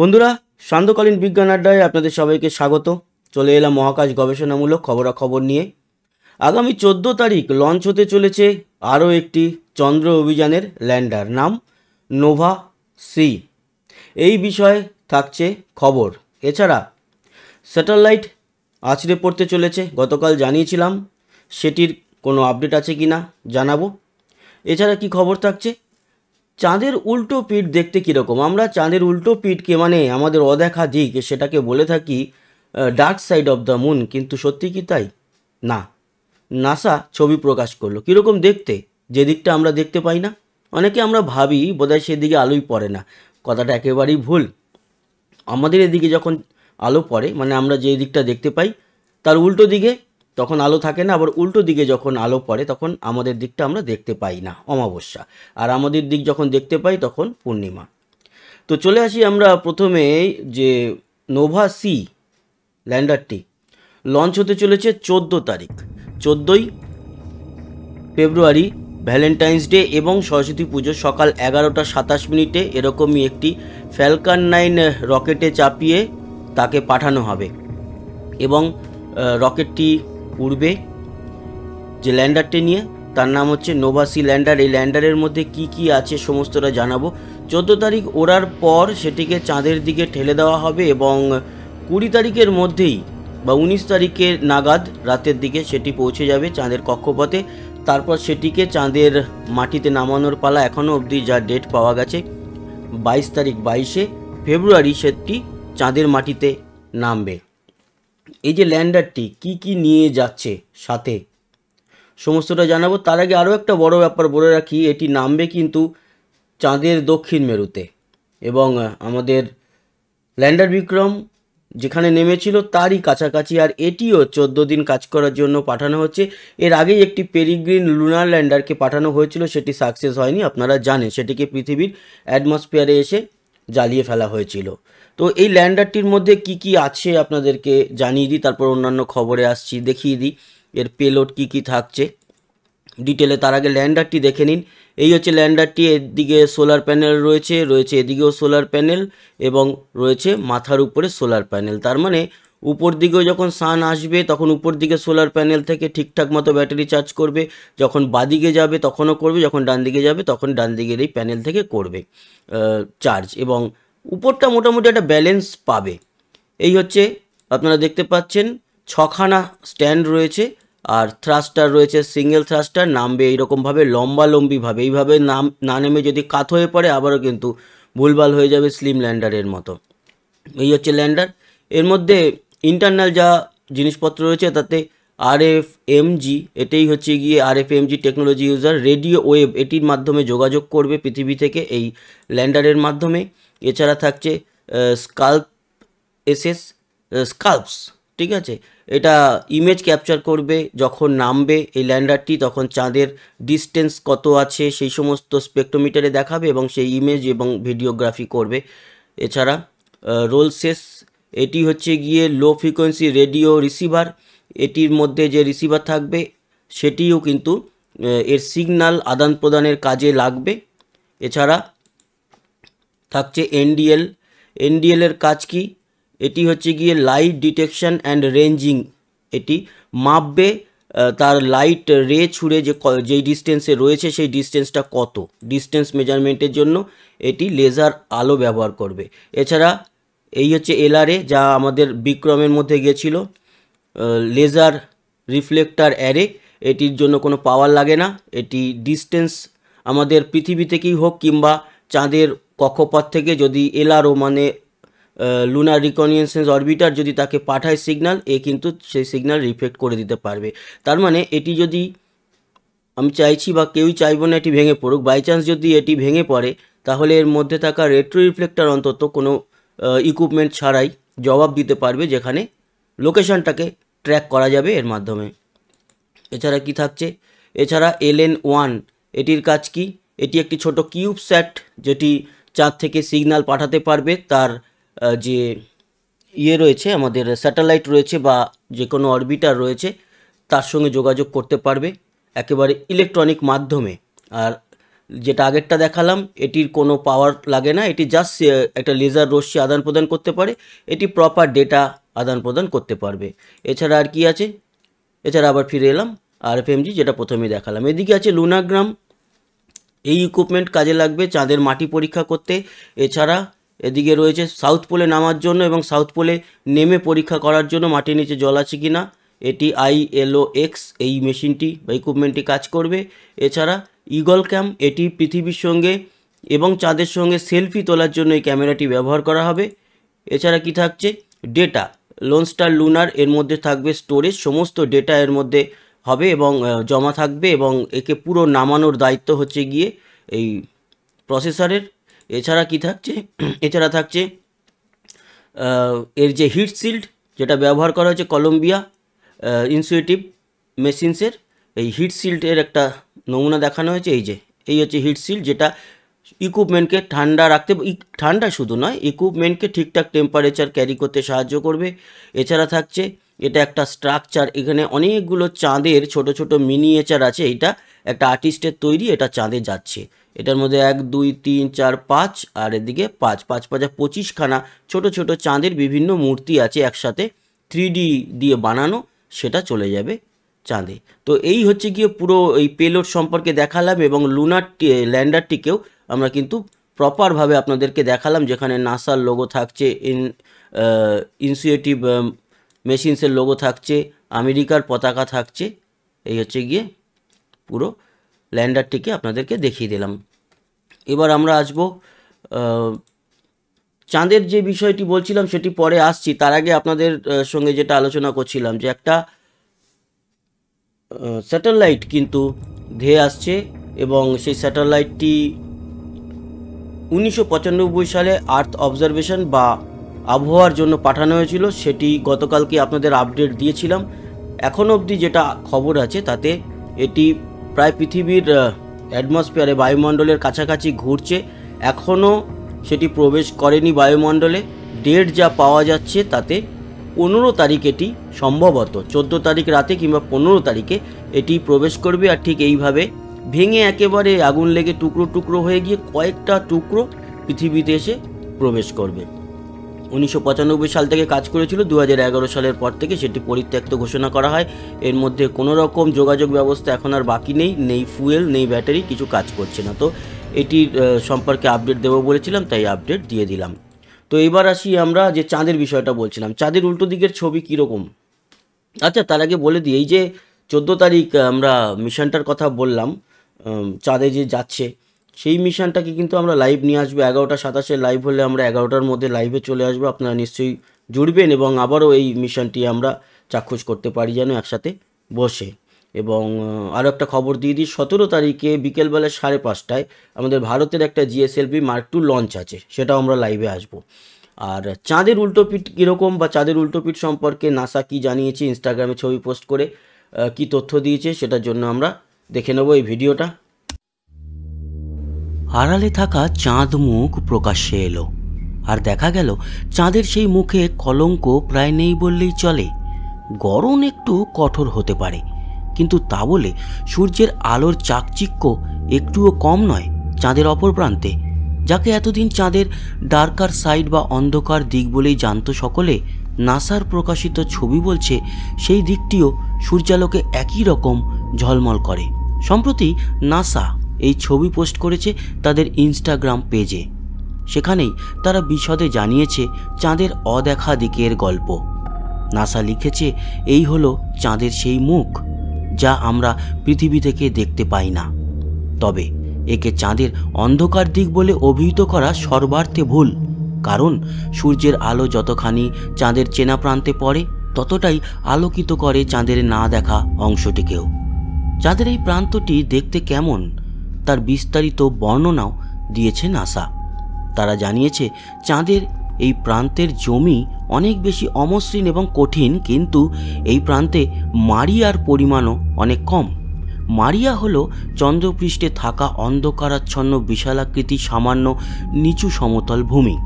বন্ধুরা, সান্ধ্যকালীন বিজ্ঞান আড্ডায় আপনাদের সবাইকে স্বাগত। চলে এলাম মহাকাশ গবেষণামূলক খবরাখবর নিয়ে। আগামী 14 তারিখ লঞ্চ হতে চলেছে আরও একটি চন্দ্র অভিযানের ল্যান্ডার, নাম নোভা সি। এই বিষয়ে থাকছে খবর। এছাড়া স্যাটেলাইট আছড়ে পড়তে চলেছে, গতকাল জানিয়েছিলাম, সেটির কোনো আপডেট আছে কি না জানাবো। এছাড়া কি খবর থাকছে, চাঁদের উল্টো পিঠ দেখতে কীরকম। আমরা চাঁদের উল্টো পিঠকে মানে আমাদের অদেখা দিক সেটাকে বলে থাকি dark side of the moon, কিন্তু সত্যি কি তাই? না, নাসা ছবি প্রকাশ করলো কীরকম দেখতে, যে দিকটা আমরা দেখতে পাই না। অনেকে আমরা ভাবি বোধহয় সেদিকে আলোই পড়ে না, কথাটা একেবারেই ভুল। আমাদের এদিকে যখন আলো পড়ে মানে আমরা যে দিকটা দেখতে পাই তার উল্টো দিকে তখন আলো থাকে না, আবার উল্টো দিকে যখন আলো পড়ে তখন আমাদের দিকটা আমরা দেখতে পাই না, অমাবস্যা। আর আমাদের দিক যখন দেখতে পাই তখন পূর্ণিমা। তো চলে আসি আমরা প্রথমে, যে নোভা সি ল্যান্ডারটি লঞ্চ হতে চলেছে 14 তারিখ, 14ই ফেব্রুয়ারি, ভ্যালেন্টাইন্স ডে এবং সরস্বতী পুজো সকাল 11টা 27 মিনিটে এরকমই একটি ফ্যালকন 9 রকেটে চাপিয়ে তাকে পাঠানো হবে। এবং রকেটটি উড়বে যে ল্যান্ডারটি নিয়ে, তার নাম হচ্ছে নোভা সি ল্যান্ডার। এই ল্যান্ডারের মধ্যে কি কি আছে সমস্তটা জানাবো। 14 তারিখ ওড়ার পর সেটিকে চাঁদের দিকে ঠেলে দেওয়া হবে এবং 20 তারিখের মধ্যেই বা 19 তারিখের নাগাদ রাতের দিকে সেটি পৌঁছে যাবে চাঁদের কক্ষপথে। তারপর সেটিকে চাঁদের মাটিতে নামানোর পালা। এখনও অবধি যা ডেট পাওয়া গেছে 22 তারিখ, 22শে ফেব্রুয়ারি সেটি চাঁদের মাটিতে নামবে। এই যে ল্যান্ডারটি কি কি নিয়ে যাচ্ছে সাথে সমস্তটা জানাবো। তার আগে আরও একটা বড় ব্যাপার বলে রাখি, এটি নামবে কিন্তু চাঁদের দক্ষিণ মেরুতে। এবং আমাদের ল্যান্ডার বিক্রম যেখানে নেমেছিল তারই কাছাকাছি, আর এটিও 14 দিন কাজ করার জন্য পাঠানো হচ্ছে। এর আগেই একটি পেরিগ্রিন লুনার ল্যান্ডারকে পাঠানো হয়েছিল, সেটি সাকসেস হয়নি, আপনারা জানেন। সেটিকে পৃথিবীর অ্যাটমসফিয়ারে এসে জ্বালিয়ে ফেলা হয়েছিল। তো এই ল্যান্ডারটির মধ্যে কি কি আছে আপনাদেরকে জানিয়ে দিই, তারপর অন্যান্য খবরে আসছি, দেখিয়ে দিই এর পেলোড কি কি থাকছে ডিটেলে। তার আগে ল্যান্ডারটি দেখে নিন। এই হচ্ছে ল্যান্ডারটি। এদিকে সোলার প্যানেল রয়েছে, এদিকেও সোলার প্যানেল এবং রয়েছে মাথার উপরে সোলার প্যানেল। তার মানে উপর দিকেও যখন সান আসবে তখন উপর দিকে সোলার প্যানেল থেকে ঠিকঠাক মতো ব্যাটারি চার্জ করবে, যখন বাদিকে যাবে তখনও করবে, যখন ডান দিকে যাবে তখন ডান দিকের এই প্যানেল থেকে করবে চার্জ, এবং উপরটা মোটামুটি একটা ব্যালেন্স পাবে। এই হচ্ছে আপনারা দেখতে পাচ্ছেন 6খানা স্ট্যান্ড রয়েছে, আর থ্রাস্টার রয়েছে, সিঙ্গেল থ্রাস্টার। নামবে এইরকমভাবে লম্বিভাবে, এইভাবে না নেমে যদি কাত হয়ে পড়ে আবারও কিন্তু ভুলভাল হয়ে যাবে স্লিম ল্যান্ডারের মতো। এই হচ্ছে ল্যান্ডার। এর মধ্যে ইন্টারনাল যা জিনিসপত্র রয়েছে তাতে RFMG, এটাই হচ্ছে গিয়ে RFMG technology user radio wave, এটির মাধ্যমে যোগাযোগ করবে পৃথিবী থেকে এই ল্যান্ডারের মাধ্যমে। এছাড়া থাকছে স্কাল্পস, ঠিক আছে, এটা ইমেজ ক্যাপচার করবে যখন নামবে এই ল্যান্ডারটি, তখন চাঁদের ডিস্টেন্স কত আছে সেই সমস্ত স্পেকট্রোমিটারে দেখাবে এবং সেই ইমেজ এবং ভিডিওগ্রাফি করবে। এছাড়া রোলসেস, এটি হচ্ছে গিয়ে লো ফ্রিকোয়েন্সি রেডিও রিসিভার। এটির মধ্যে যে রিসিভার থাকবে সেটিও কিন্তু এর সিগন্যাল আদান প্রদানের কাজে লাগবে। এছাড়া থাকছে NDL এর কাজ কি, এটি হচ্ছে গিয়ে লাইট ডিটেকশন অ্যান্ড রেঞ্জিং। এটি মাপবে তার লাইট রে ছুঁড়ে যেই ডিস্টেন্সে রয়েছে সেই ডিস্টেন্সটা কত, ডিস্টেন্স মেজারমেন্টের জন্য এটি লেজার আলো ব্যবহার করবে। এছাড়া এই হচ্ছে LRA, যা আমাদের বিক্রমের মধ্যে গেছিল, লেজার রিফ্লেক্টার অ্যারে। এটির জন্য কোনো পাওয়ার লাগে না, এটি ডিস্টেন্স আমাদের পৃথিবী থেকেই হোক কিংবা চাঁদের কক্ষপথ থেকে যদি LRO মানে লুনার রিকগনিশন অরবিটার যদি তাকে পাঠায় সিগন্যাল, কিন্তু সেই সিগন্যাল রিফ্লেক্ট করে দিতে পারবে। তার মানে এটি যদি আমি চাইছি বা কেউই চাইব না এটি ভেঙে পড়ুক, বাই চান্স যদি এটি ভেঙে পড়ে তাহলে এর মধ্যে থাকা রেট্রো রিফ্লেক্টার অন্তত কোনো ইকুইপমেন্ট ছাড়াই জবাব দিতে পারবে, যেখানে লোকেশনটাকে ট্র্যাক করা যাবে এর মাধ্যমে। এছাড়া কি থাকছে, এছাড়া LN1, এটির কাজ কি, এটি একটি ছোট কিউবস্যাট যেটি চাঁদ থেকে সিগন্যাল পাঠাতে পারবে। তার যে রয়েছে আমাদের স্যাটেলাইট রয়েছে বা যে কোনো অরবিটার রয়েছে তার সঙ্গে যোগাযোগ করতে পারবে একেবারে ইলেকট্রনিক মাধ্যমে। আর যেটা আগেরটা দেখালাম এটির কোনো পাওয়ার লাগে না, এটি জাস্ট একটা লেজার রশ্মি আদান প্রদান করতে পারে, এটি প্রপার ডেটা আদান প্রদান করতে পারবে। এছাড়া আর কি আছে, এছাড়া আবার ফিরে এলাম RFMG যেটা প্রথমেই দেখালাম। এদিকে আছে লুনাগ্রাম, এই ইকুইপমেন্ট কাজে লাগবে চাঁদের মাটি পরীক্ষা করতে। এছাড়া এদিকে রয়েছে সাউথ পোলে নামার জন্য এবং সাউথ পোলে নেমে পরীক্ষা করার জন্য মাটির নিচে জল আছে কি না, এটি ILOX এই মেশিনটি বা ইকুইপমেন্টটি কাজ করবে। এছাড়া ইগল ক্যাম, এটি পৃথিবীর সঙ্গে এবং চাঁদের সঙ্গে সেলফি তোলার জন্য এই ক্যামেরাটি ব্যবহার করা হবে। এছাড়া কি থাকছে, ডেটা, লোন স্টার লুনার, এর মধ্যে থাকবে স্টোরেজ, সমস্ত ডেটা এর মধ্যে হবে এবং জমা থাকবে এবং একে পুরো নামানোর দায়িত্ব হচ্ছে গিয়ে এই প্রসেসরের। এছাড়া কি থাকছে, এছাড়া থাকছে এর যে হিট শিল্ড যেটা ব্যবহার করা হয়েছে কলম্বিয়া ইনসুইটিভ মেশিনসের, এই হিট শিল্ডের একটা নমুনা দেখানো হয়েছে। এই হচ্ছে হিট শিল্ড, যেটা ইকুইপমেন্টকে ঠান্ডা রাখতে, ঠান্ডা শুধু নয় ইকুইপমেন্টকে ঠিকঠাক টেম্পারেচার ক্যারি করতে সাহায্য করবে। এছাড়া থাকছে এটা একটা স্ট্রাকচার, এখানে অনেকগুলো চাঁদের ছোট ছোট মিনিয়েচার আছে, এটা একটা আর্টিস্টের তৈরি, এটা চাঁদে যাচ্ছে। এটার মধ্যে 1 2 3 4 5 আর এদিকে 5 5 5 25খানা ছোট ছোট চাঁদের বিভিন্ন মূর্তি আছে একসাথে 3D দিয়ে বানানো, সেটা চলে যাবে চাঁদে। তো এই হচ্ছে গিয়ে পুরো এই পেলোড সম্পর্কে দেখালাম এবং লুনার ল্যান্ডারটিকেও আমরা কিন্তু প্রপারভাবে আপনাদেরকে দেখালাম, যেখানে নাসার লোগো থাকছে, ইনসুইটিভ মেশিনসের লোগো থাকছে, আমেরিকার পতাকা থাকছে। এই হচ্ছে গিয়ে পুরো ল্যান্ডারটিকে আপনাদেরকে দেখিয়ে দিলাম। এবার আমরা আসবো চাঁদের যে বিষয়টি বলছিলাম সেটি পরে আসছি, তার আগে আপনাদের সঙ্গে যেটা আলোচনা করছিলাম যে একটা স্যাটেলাইট কিন্তু ধেয়ে আসছে এবং সেই স্যাটেলাইটটি 1995 সালে আর্থ অবজারভেশন বা আবহাওয়ার জন্য পাঠানো হয়েছিল, সেটি গতকালকে আপনাদের আপডেট দিয়েছিলাম। এখনও অবধি যেটা খবর আছে তাতে এটি প্রায় পৃথিবীর অ্যাটমসফিয়ারে বায়ুমণ্ডলের কাছাকাছি ঘুরছে, এখনও সেটি প্রবেশ করেনি বায়ুমণ্ডলে। ডেট যা পাওয়া যাচ্ছে তাতে 15 তারিখ এটি সম্ভবত 14 তারিখ রাতে কিংবা 15 তারিখে এটি প্রবেশ করবে, আর ঠিক এইভাবে ভেঙে একেবারে আগুন লেগে টুকরো টুকরো হয়ে গিয়ে কয়েকটা টুকরো পৃথিবীতে এসে প্রবেশ করবে। 1995 সাল থেকে কাজ করেছিল, 2011 সালের পর থেকে সেটি পরিত্যক্ত ঘোষণা করা হয়। এর মধ্যে কোনো রকম যোগাযোগ ব্যবস্থা এখন আর বাকি নেই, নেই ফুয়েল, নেই ব্যাটারি, কিছু কাজ করছে না। তো এটির সম্পর্কে আপডেট দেবো বলেছিলাম, তাই আপডেট দিয়ে দিলাম। তো এবার আসি আমরা যে চাঁদের বিষয়টা বলছিলাম, চাঁদের উল্টো দিকের ছবি কীরকম। আচ্ছা, তার আগে বলে দিই, এই যে 14 তারিখ আমরা মিশনটার কথা বললাম চাঁদে যে যাচ্ছে, সেই মিশনটাকে কিন্তু আমরা লাইভ নিয়ে আসবো। 11টা 27 লাইভ হলে আমরা 11টার মধ্যে লাইভে চলে আসবো, আপনারা নিশ্চয়ই জুড়বেন এবং আবারও এই মিশনটি আমরা চাক্ষুষ করতে পারি যেন একসাথে বসে। এবং আরও একটা খবর দিয়ে দিই, 17 তারিখে বিকেলবেলা 5:30টায় আমাদের ভারতের একটা GSLV Mark II লঞ্চ আছে, সেটাও আমরা লাইভে আসবো। আর চাঁদের উল্টোপিঠ কীরকম বা চাঁদের উল্টোপিঠ সম্পর্কে নাসা কি জানিয়েছে, ইনস্টাগ্রামে ছবি পোস্ট করে কি তথ্য দিয়েছে, সেটার জন্য আমরা দেখে নেব এই ভিডিওটা। আড়ালে থাকা চাঁদ মুখ প্রকাশ্যে এলো, আর দেখা গেল চাঁদের সেই মুখে কলঙ্ক প্রায় নেই বললেই চলে। গড়ন একটু কঠোর হতে পারে, কিন্তু তা বলে সূর্যের আলোর চাকচিক্য একটুও কম নয় চাঁদের অপর প্রান্তে, যাকে এতদিন চাঁদের ডার্কার সাইড বা অন্ধকার দিক বলেই জানত সকলে। নাসার প্রকাশিত ছবি বলছে সেই দিকটিও সূর্যালোকে একই রকম ঝলমল করে। সম্প্রতি নাসা এই ছবি পোস্ট করেছে তাদের ইনস্টাগ্রাম পেজে, সেখানেই তারা বিশদে জানিয়েছে চাঁদের অদেখা দিকের গল্প। নাসা লিখেছে, এই হলো চাঁদের সেই মুখ যা আমরা পৃথিবী থেকে দেখতে পাই না। তবে একে চাঁদের অন্ধকার দিক বলে অভিহিত করা সর্বার্থে ভুল, কারণ সূর্যের আলো যতখানি চাঁদের চেনা প্রান্তে পড়ে ততটাই আলোকিত করে চাঁদের না দেখা অংশটিকেও। চাঁদের এই প্রান্তটি দেখতে কেমন তার বিস্তারিত বর্ণনাও দিয়েছে নাসা। তারা জানিয়েছে চাঁদের এই প্রান্তের জমি অনেক বেশি অমসৃণ এবং কঠিন, কিন্তু এই প্রান্তে মারিয়ার পরিমাণও অনেক কম। মারিয়া হলো চন্দ্রপৃষ্ঠে থাকা অন্ধকারাচ্ছন্ন বিশালাকৃতি সামান্য নিচু সমতল ভূমি,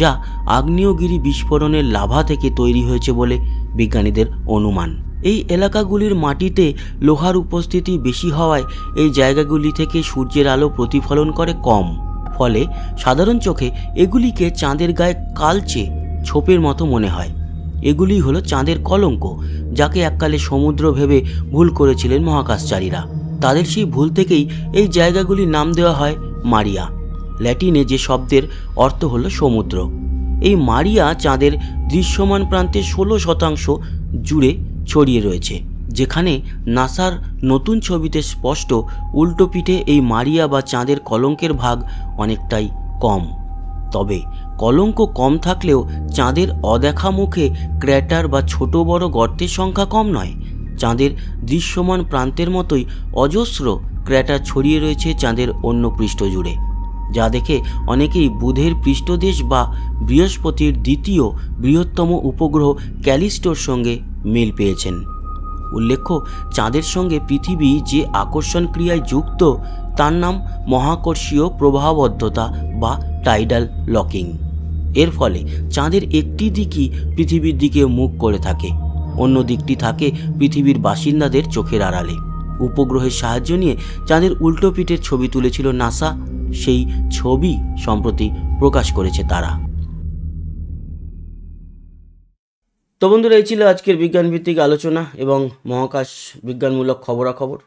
যা আগ্নেয়গিরি বিস্ফোরণের লাভা থেকে তৈরি হয়েছে বলে বিজ্ঞানীদের অনুমান। এই এলাকাগুলির মাটিতে লোহার উপস্থিতি বেশি হওয়ায় এই জায়গাগুলি থেকে সূর্যের আলো প্রতিফলন করে কম, ফলে সাধারণ চোখে এগুলিকে চাঁদের গায়ে কালচে ছোপের মতো মনে হয়। এগুলি হলো চাঁদের কলঙ্ক, যাকে এককালে সমুদ্র ভেবে ভুল করেছিলেন মহাকাশচারীরা। তাদের সেই ভুল থেকেই এই জায়গাগুলির নাম দেওয়া হয় মারিয়া, ল্যাটিনে যে শব্দের অর্থ হলো সমুদ্র। এই মারিয়া চাঁদের দৃশ্যমান প্রান্তে 16% জুড়ে ছড়িয়ে রয়েছে, যেখানে নাসার নতুন ছবিতে স্পষ্ট উল্টো পিঠে এই মারিয়া বা চাঁদের কলঙ্কের ভাগ অনেকটাই কম। তবে কলঙ্ক কম থাকলেও চাঁদের অদেখা মুখে ক্র্যাটার বা ছোট বড় গর্তের সংখ্যা কম নয়। চাঁদের দৃশ্যমান প্রান্তের মতোই অজস্র ক্র্যাটার ছড়িয়ে রয়েছে চাঁদের অন্য পৃষ্ঠ জুড়ে, যা দেখে অনেকেই বুধের পৃষ্ঠদেশ বা বৃহস্পতির দ্বিতীয় বৃহত্তম উপগ্রহ ক্যালিস্টোর সঙ্গে মিল পেয়েছেন। উল্লেখ্য, চাঁদের সঙ্গে পৃথিবী যে আকর্ষণ ক্রিয়ায় যুক্ত তার নাম মহাকর্ষীয় প্রবাহবদ্ধতা বা টাইডাল লকিং। এর ফলে চাঁদের একটি দিকই পৃথিবীর দিকে মুখ করে থাকে, অন্য দিকটি থাকে পৃথিবীর বাসিন্দাদের চোখের আড়ালে। উপগ্রহের সাহায্য নিয়ে চাঁদের উল্টো পিঠের ছবি তুলেছিল নাসা, সেই ছবি সম্প্রতি প্রকাশ করেছে তারা। তো বন্ধুরা, এই ছিল আজকের বিজ্ঞানভিত্তিক আলোচনা এবং মহাকাশ বিজ্ঞানমূলক খবরাখবর।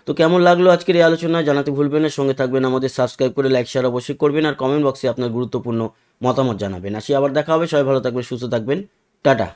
তো কেমন লাগলো আজকের এই আলোচনা জানাতে ভুলবেন না। সঙ্গে থাকবেন, আমাদের সাবস্ক্রাইব করে লাইক শেয়ার অবশ্যই করবেন, আর কমেন্ট বক্সে আপনার গুরুত্বপূর্ণ মতামত জানাবেন। আসি আবার দেখা হবে, সবাই ভালো থাকবেন, সুস্থ থাকবেন, টাটা।